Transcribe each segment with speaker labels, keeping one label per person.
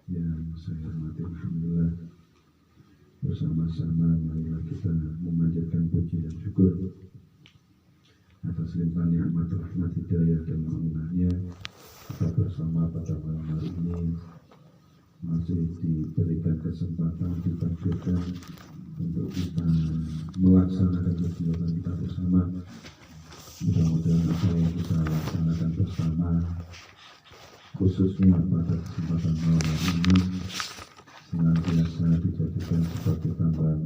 Speaker 1: Yang saya hormati, alhamdulillah, bersama-sama marilah kita memanjatkan puji dan syukur atas limpahan nikmat rahmat hidayah dan ma'unahnya. Kita bersama pada malam hari ini masih diberikan kesempatan, ditakdirkan untuk kita melaksanakan kegiatan kita bersama. Mudah-mudahan apa yang kita laksanakan bersama, khususnya pada kesempatan malam hari ini, senantiasa dijadikan sebagai tambahan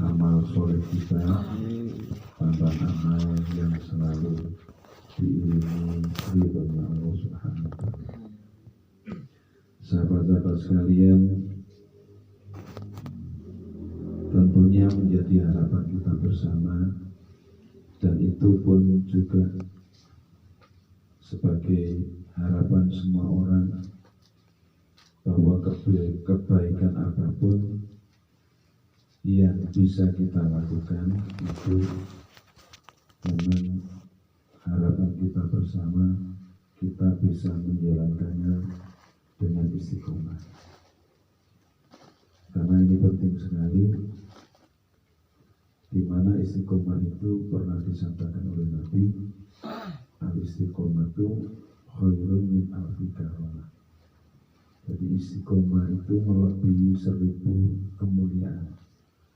Speaker 1: amal soleh kita, tambahan amal yang selalu diiringi ridhonya Allah Subhanahu wa Ta'ala. Sahabat-sahabat sekalian, tentunya menjadi harapan kita bersama, dan itu pun juga sebagai harapan semua orang, bahwa kebaikan apapun yang bisa kita lakukan itu memang harapan kita bersama, kita bisa menjalankannya dengan istiqomah. Karena ini penting sekali, di mana istiqomah itu pernah disampaikan oleh Nabi, al-istiqomah itu khairun min alfi karamah. Jadi istiqomah itu melebihi 1000 kemuliaan,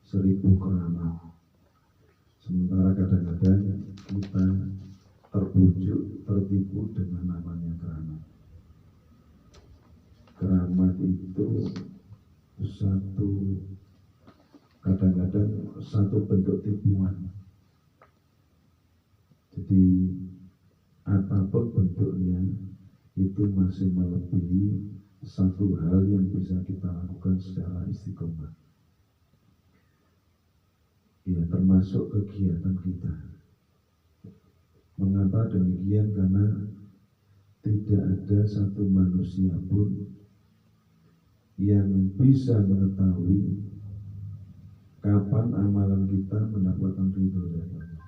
Speaker 1: 1000 keramat. Sementara kadang-kadang kita terbujuk, tertipu dengan namanya keramat. Keramat itu kadang-kadang satu bentuk tipuan. Jadi apapun bentuknya itu masih melebihi satu hal yang bisa kita lakukan secara istiqomah. Ya, termasuk kegiatan kita. Mengapa demikian? Karena tidak ada satu manusia pun yang bisa mengetahui kapan amalan kita mendapatkan ridho dari Allah.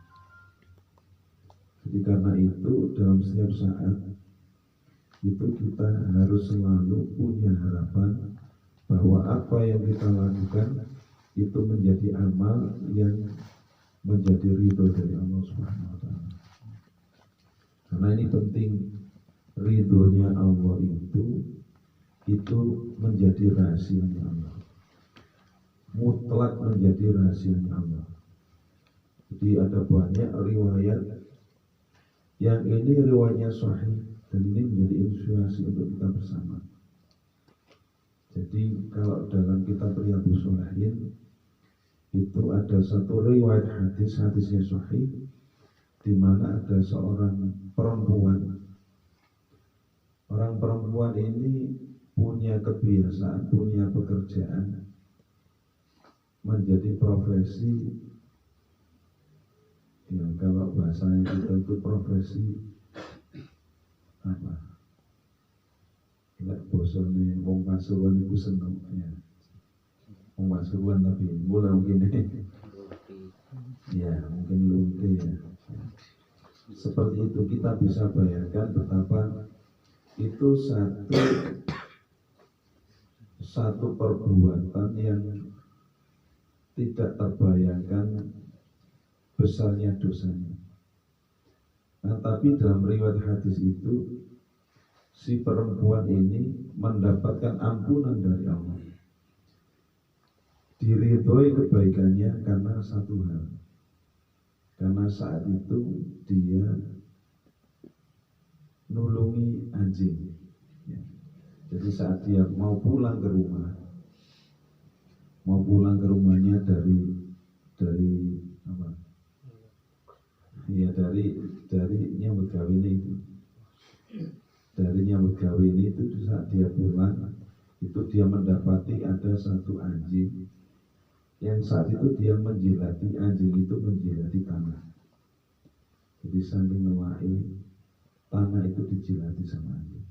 Speaker 1: Jadi karena itu dalam setiap saat itu kita harus selalu punya harapan bahwa apa yang kita lakukan itu menjadi amal yang menjadi ridho dari Allah Subhanahu wa Ta'ala. Karena ini penting, ridhonya Allah itu menjadi rahasianya Allah, mutlak menjadi rahasianya Allah. Jadi ada banyak riwayat yang ini riwayatnya sahih, dan ini menjadi inspirasi untuk kita bersama. Jadi kalau dalam kitab Riyadhus Shalihin itu ada satu riwayat hadisnya sahih, di mana ada seorang perempuan. Orang perempuan ini punya kebiasaan, punya pekerjaan, menjadi profesi yang kalau bahasanya kita itu profesi apa? Lek bosone wong pasuruan iku seneng ya. Wong pasuruan tapi mulai mungkin ya, mungkin lunte ya. Seperti itu kita bisa bayangkan betapa itu satu perbuatan yang tidak terbayangkan besarnya dosanya. Nah, tapi dalam riwayat hadis itu si perempuan ini mendapatkan ampunan dari Allah, diridhoi kebaikannya karena satu hal, karena saat itu dia nulungi anjing. Ya. Jadi saat dia mau pulang ke rumahnya dari apa? Ya dari nyambut kawin itu. Dari nyambut kawin itu saat dia pulang itu dia mendapati ada satu anjing yang saat itu dia menjilati, anjing itu menjilati tanah. Jadi saking ngewai, tanah itu dijilati sama anjing.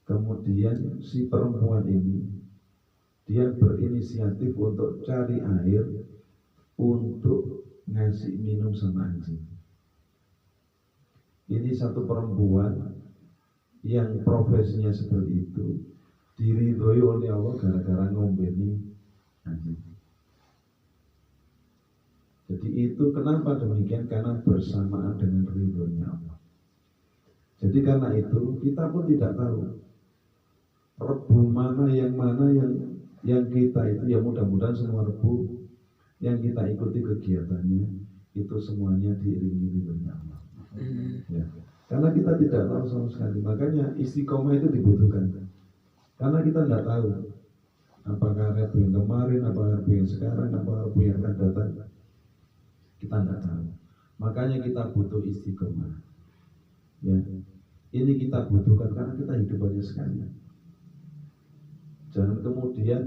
Speaker 1: Kemudian si perempuan ini dia berinisiatif untuk cari air untuk ngasih minum sama anjing. Ini satu perempuan yang profesinya seperti itu diridhoi oleh Allah gara-gara ngombeni anjing. Jadi itu kenapa demikian? Karena bersamaan dengan ridhonya Allah. Jadi karena itu kita pun tidak tahu rebu mana yang kita itu, ya mudah-mudahan semua rebu yang kita ikuti kegiatannya itu semuanya diiringi ridhonya Allah. Ya. Karena kita tidak tahu sama sekali, makanya istiqomah itu dibutuhkan. Karena kita tidak tahu apakah rebu yang kemarin, apakah rebu yang sekarang, apakah rebu yang akan datang. Kita tidak tahu. Makanya kita butuh istiqomah. Ya, ini kita butuhkan karena kita hidup banyak sekali. Jangan kemudian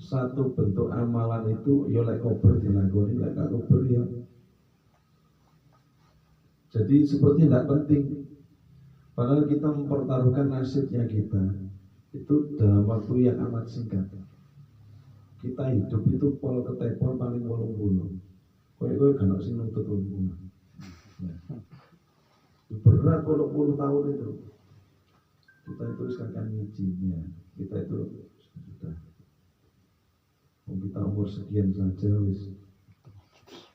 Speaker 1: satu bentuk amalan itu ya lek kober dilakoni, lek gak kober ya. Jadi seperti tidak penting. Padahal kita mempertaruhkan nasibnya kita itu dalam waktu yang amat singkat. Kita hidup itu pol ketepol paling 80. Kowe gak sing nuntut 80. Ya. Berat 80 tahun itu. Kita itu sekarang ngijinya. Kita itu sudah. Kita umur sekian saja wis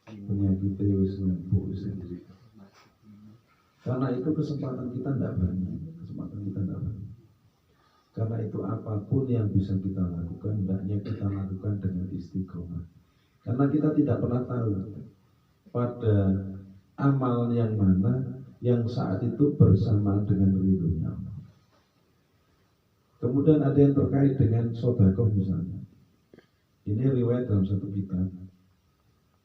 Speaker 1: penyakitnya wis numpuk sendiri. Karena itu kesempatan kita tidak banyak. Karena itu apapun yang bisa kita lakukan, hendaknya kita lakukan dengan istiqomah. Karena kita tidak pernah tahu pada amal yang mana yang saat itu bersamaan dengan ridhonya Allah. Kemudian ada yang terkait dengan sedekah misalnya. Ini riwayat dalam satu kitab,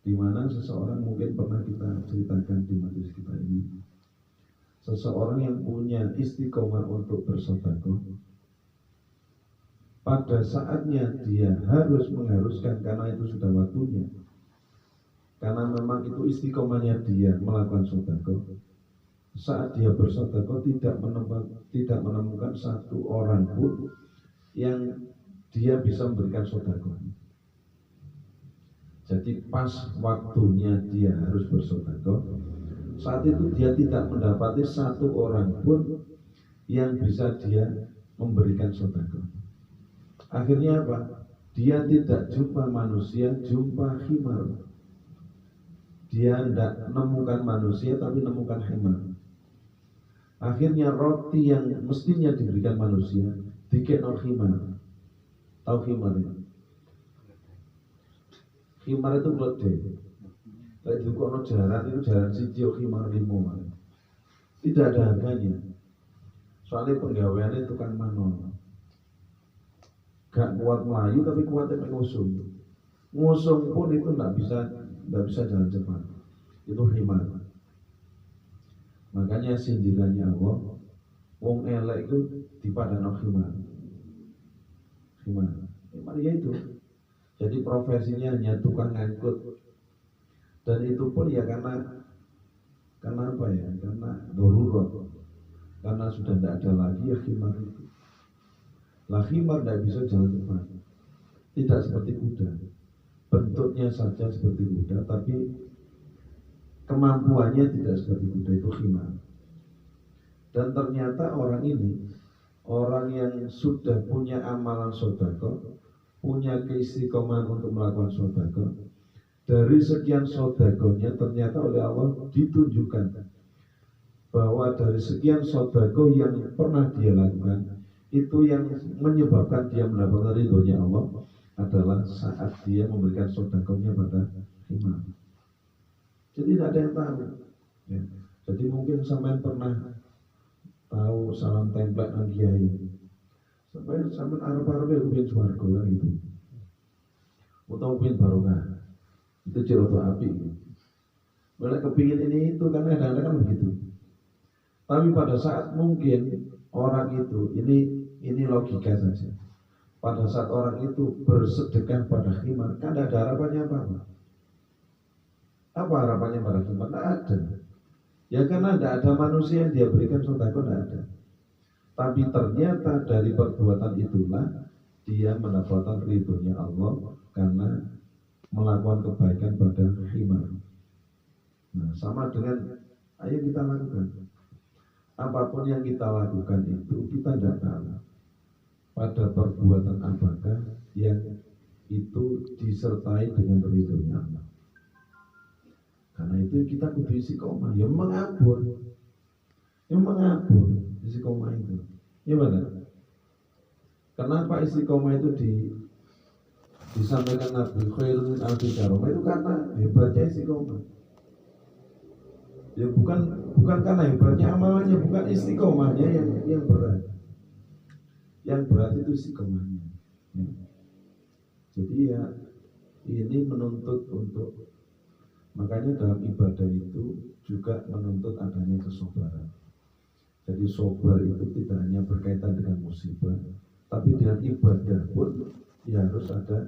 Speaker 1: di mana seseorang mungkin pernah kita ceritakan di majelis kita ini. Seseorang yang punya istiqomah untuk bersedekah, pada saatnya dia mengharuskan karena itu sudah waktunya. Karena memang itu istiqomahnya dia melakukan sedekah. Saat dia bersedekah tidak menemukan satu orang pun yang dia bisa memberikan sedekah. Jadi pas waktunya dia harus bersedekah, saat itu dia tidak mendapati satu orang pun yang bisa dia memberikan sedekah. Akhirnya apa? Dia tidak jumpa manusia, jumpa himar. Dia tidak menemukan manusia, tapi menemukan himar. Akhirnya roti yang mestinya diberikan manusia, dikekno himar. Tahu himar itu? Himar itu gede. Lek dikono jaran itu jaran siji himar 5. Tidak ada harganya. Soalnya penggaweannya tukang manon. Gak kuat melayu tapi kuatnya mengusung. Ngusung pun itu tidak bisa jalan cepat. Itu himar. Makanya sindirannya Allah, wong elek itu dipadano himar. Himar ya itu. Jadi profesinya hanya tukang ngangkut. Dan itu pun ya karena apa ya? Karena darurat. Karena sudah tidak ada lagi ya himar itu. Lah himar tidak bisa jalan cepat. Tidak seperti kuda. Bentuknya saja seperti kuda, tapi kemampuannya tidak seperti kuda, itu himar. Dan ternyata orang ini, orang yang sudah punya amalan sedekah, punya keistiqomahan untuk melakukan sedekah, dari sekian sedekahnya ternyata oleh Allah ditunjukkan bahwa dari sekian sedekah yang pernah dia lakukan, itu yang menyebabkan dia mendapatkan ridhonya Allah adalah saat dia memberikan sedekahnya pada himar. Jadi tidak ada yang tahu. Ya. Jadi mungkin sampai pernah tahu salam template nang kiai. Sampai arep-arep kepengin swarga kan gitu. Utawa kepengin barokah. Itu ceroto api. Boleh kepingin ini itu kan kadang-kadang kan begitu. Tapi pada saat mungkin orang itu ini logika saja. Pada saat orang itu bersedekah pada himar, kan ada harapannya apa-apa. Apa harapannya pada himar? Tidak ada. Ya karena tidak ada manusia yang dia berikan sedekah, tidak ada. Tapi ternyata dari perbuatan itulah dia mendapatkan ridhonya Allah karena melakukan kebaikan pada himar. Nah, sama dengan ayo kita lakukan. apapun yang kita lakukan itu kita tidak tahu pada perbuatan apakah yang itu disertai dengan ridhonya Allah. Karena itu kita kudu istiqomah, ya mengabur istiqomah itu. Ya benar. Kenapa istiqomah itu disampaikan Nabi khairun min alfi syarah? Itu karena hebatnya istiqomah. Ya bukan karena hebatnya amalannya, bukan istiqomahnya yang berat. Yang berat itu istiqomahnya. Ya. Jadi ya ini menuntut untuk, makanya dalam ibadah itu juga menuntut adanya kesabaran. Jadi sabar itu tidak hanya berkaitan dengan musibah, tapi dengan ibadah pun ya harus ada